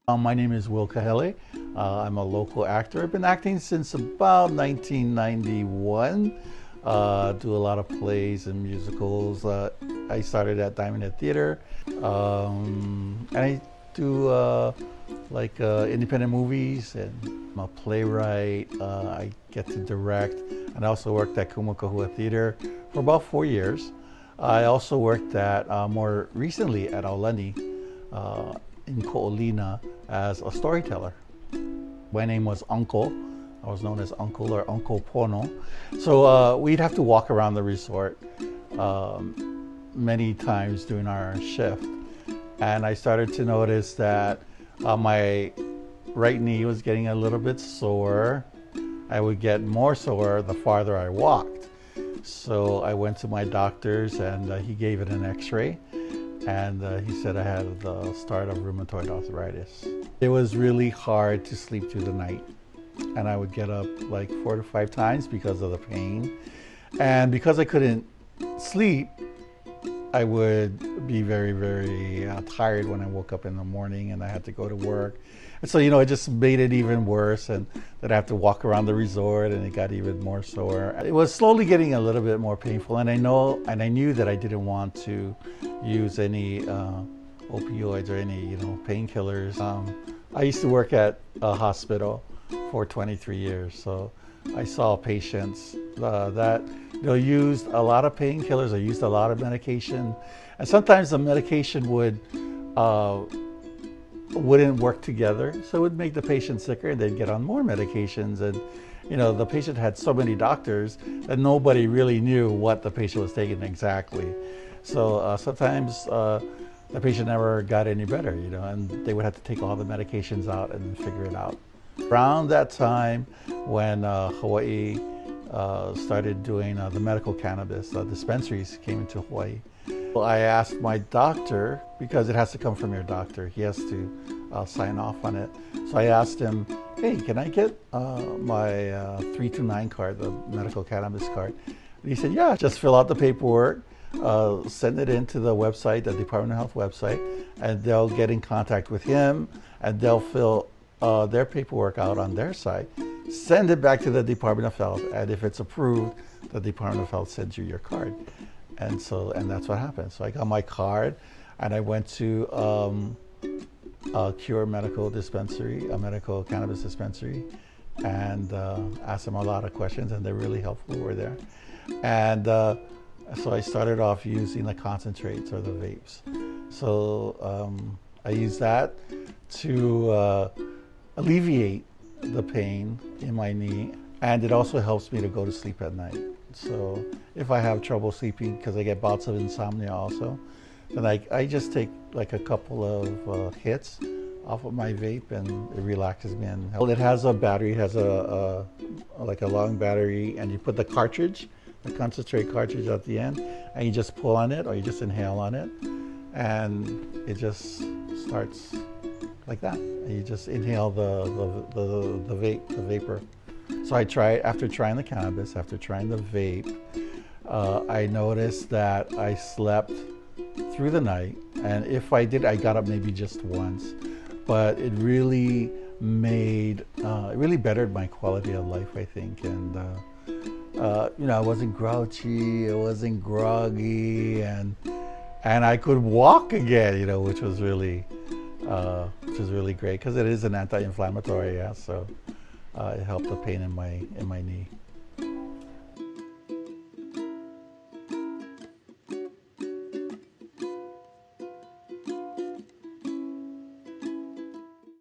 My name is Kahele. I'm a local actor. I've been acting since about 1991. Do a lot of plays and musicals. I started at Diamond Head Theater. And I do independent movies, and I'm a playwright. I get to direct. And I also worked at Kumakahua Theater for about 4 years. I also worked at, more recently, at Aulani in Ko'olina as a storyteller. My name was Uncle. I was known as Uncle or Uncle Pono. So we'd have to walk around the resort many times during our shift. And I started to notice that my right knee was getting a little bit sore. I would get more sore the farther I walked. So I went to my doctor's, and he gave it an x-ray. And he said I had the start of rheumatoid arthritis. It was really hard to sleep through the night. And I would get up like 4 to 5 times because of the pain. And because I couldn't sleep, I would be very, very tired when I woke up in the morning and I had to go to work. And so, it just made it even worse, and that I have to walk around the resort, and it got even more sore. It was slowly getting a little bit more painful, and I knew that I didn't want to use any opioids or any, painkillers. I used to work at a hospital for 23 years, so I saw patients that used a lot of painkillers or used a lot of medication, and sometimes the medication wouldn't work together, so it would make the patient sicker, and they'd get on more medications. And the patient had so many doctors that nobody really knew what the patient was taking exactly. So sometimes the patient never got any better, and they would have to take all the medications out and figure it out. Around that time when Hawaii started doing the medical cannabis, dispensaries came into Hawaii. I asked my doctor, because it has to come from your doctor, he has to sign off on it. So I asked him, hey, can I get my 329 card, the medical cannabis card? And he said, yeah, just fill out the paperwork, send it into the website, the Department of Health website, and they'll get in contact with him, and they'll fill their paperwork out on their side, send it back to the Department of Health, and if it's approved, the Department of Health sends you your card. And that's what happened. So I got my card, and I went to a Cure medical dispensary, a medical cannabis dispensary, and asked them a lot of questions, and they're really helpful over there. And so I started off using the concentrates or the vapes. So I used that to alleviate the pain in my knee, and it also helps me to go to sleep at night. So if I have trouble sleeping, because I get bouts of insomnia also, then I just take like a couple of hits off of my vape, and it relaxes me. And it has a battery, it has a long battery, and you put the cartridge, the concentrate cartridge at the end, and you just pull on it or you just inhale on it, and it just starts like that. And you just inhale the vapor. So after trying the cannabis, after trying the vape, I noticed that I slept through the night. And if I did, I got up maybe just once. But it really it really bettered my quality of life, I think. And, I wasn't grouchy, I wasn't groggy, and I could walk again, which was really great, because it is an anti-inflammatory, yeah, so it helped the pain in my knee.